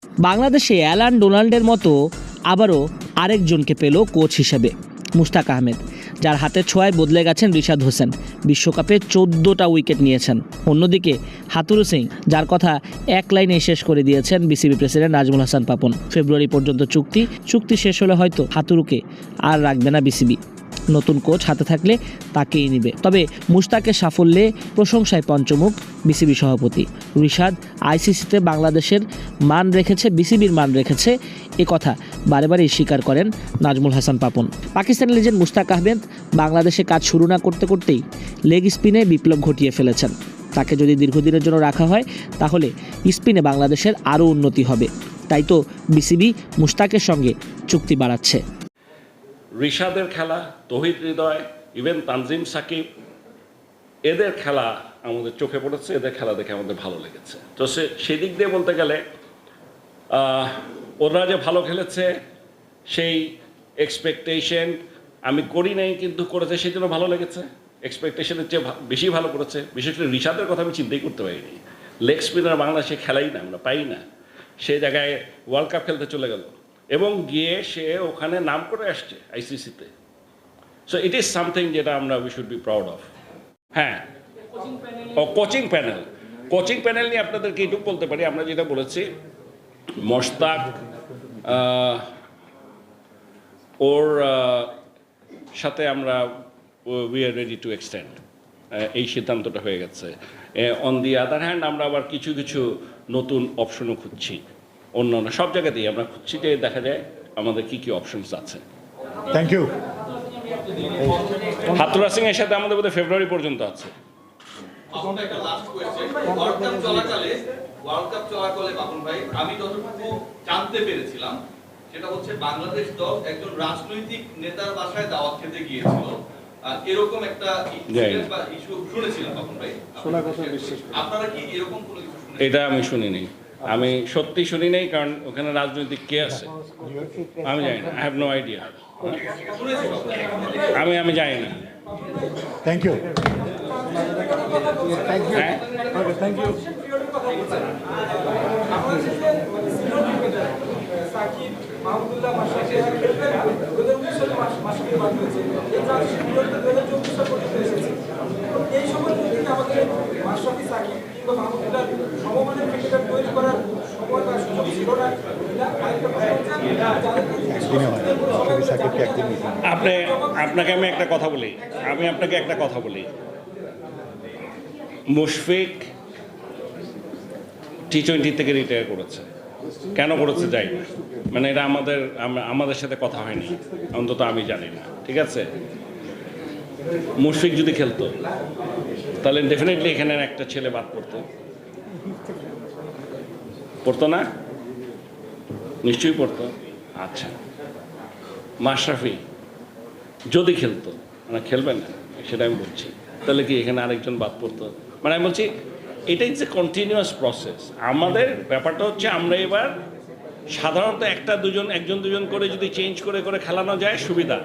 বাংলাদেশে অ্যালান ডোনাল্ডের মতো আবারও আরেকজনকে পেল কোচ হিসেবে মুশতাক আহমেদ, যার হাতের ছোঁয়ায় বদলে গেছেন রিশাদ হোসেন। বিশ্বকাপে 14টা উইকেট নিয়েছেন। অন্যদিকে হাতুরু সিং, যার কথা এক লাইনে শেষ করে দিয়েছেন বিসিবি প্রেসিডেন্ট নাজমুল হাসান পাপন। ফেব্রুয়ারি পর্যন্ত চুক্তি শেষ হলে হয়তো হাতুরুকে আর রাখবে না বিসিবি। নতুন কোচ হাতে থাকলে তাকেই নিবে। তবে মুশতাকের সাফল্যে প্রশংসায় পঞ্চমুখ বিসিবি সভাপতি। রিশাদ আইসিসিতে বাংলাদেশের মান রেখেছে, বিসিবির মান রেখেছে, এ কথা বারেবারেই স্বীকার করেন নাজমুল হাসান পাপন। পাকিস্তানি লেজেন্ড মুশতাক আহমেদ বাংলাদেশে কাজ শুরু না করতে করতেই লেগ স্পিনে বিপ্লব ঘটিয়ে ফেলেছেন। তাকে যদি দীর্ঘদিনের জন্য রাখা হয় তাহলে স্পিনে বাংলাদেশের আরও উন্নতি হবে। তাই তো বিসিবি মুশতাকের সঙ্গে চুক্তি বাড়াচ্ছে। রিশাদের খেলা, তৌহিদ হৃদয়, ইভেন তানজিম সাকিব, এদের খেলা আমাদের চোখে পড়েছে, এদের খেলা দেখে আমাদের ভালো লেগেছে। তো সেদিক দিয়ে বলতে গেলে ওরা যে ভালো খেলেছে সেই এক্সপেকটেশন আমি করি নাই, কিন্তু করেছে সেই জন্য ভালো লেগেছে। এক্সপেকটেশনের চেয়ে বেশি ভালো করেছে। বিশেষ করে রিশাদের কথা আমি চিন্তাই করতে পারিনি। লেগ স্পিনার বাংলাদেশে খেলাই না, আমরা পাই না। সে জায়গায় ওয়ার্ল্ড কাপ খেলতে চলে গেল এবং গিয়ে সে ওখানে নাম করে আসছে আইসিসিতে। সো ইট ইজ সামথিং যেটা আমরা we should be proud of. হ্যাঁ, কোচিং প্যানেল নিয়ে আপনাদেরকে এইটুকু বলতে পারি, আমরা যেটা বলেছি মোশতাক ওর সাথে আমরা we are ready to extend, এই সিদ্ধান্তটা হয়ে গেছে। অন দি আদার হ্যান্ড আমরা আবার কিছু কিছু নতুন অপশনও খুঁজছি। অন্যান্য সব জায়গাতেই আমরা খুঁজছি যে দেখা যায় আমাদের কি কি অপশনস আছে। Thank you. হাতুরা সিং এর সাথে আমাদের বোধহয় ফেব্রুয়ারি পর্যন্ত আছে। ওয়ার্ল্ড কাপ চলাকালে বাপন ভাই, আমি যতটুকু জানতে পেরেছিলাম সেটা হচ্ছে বাংলাদেশ দল একজন রাজনৈতিক নেতার বাসায় দাওয়াত খেতে গিয়েছিল, এরকম একটা ইস্যু শুনেছিলাম বাপন ভাই। আপনারা কি এরকম কোনো কিছু শুনেছেন? এটা আমি শুনিনি, আমি সত্যি শুনি নাই, কারণ ওখানে রাজনৈতিক কে আছে আমি জানি না। I have no idea. আমি জানি না। Thank you. হ্যাঁ, আপনাকে আমি একটা কথা বলি, মুশফিক টি-20 থেকে রিটায়ার করেছে। কেন করেছে যাই না, মানে এটা আমাদের সাথে কথা হয়নি, অন্তত আমি জানি না। ঠিক আছে, মুশফিক যদি খেলতো তাহলে ডেফিনেটলি এখানে একটা ছেলে বাদ পড়তো না? নিশ্চয়ই পড়তো। আচ্ছা, মাশরাফি যদি খেলতো, মানে খেলবে না সেটা আমি বলছি, তাহলে কি এখানে আরেকজন বাদ পড়তো? মানে আমি বলছি এটা ইজ এ কন্টিনিউয়াস প্রসেস। আমাদের ব্যাপারটা হচ্ছে আমরা এবার সাধারণত একজন দুজন করে যদি চেঞ্জ করে খেলানো যায় সুবিধা।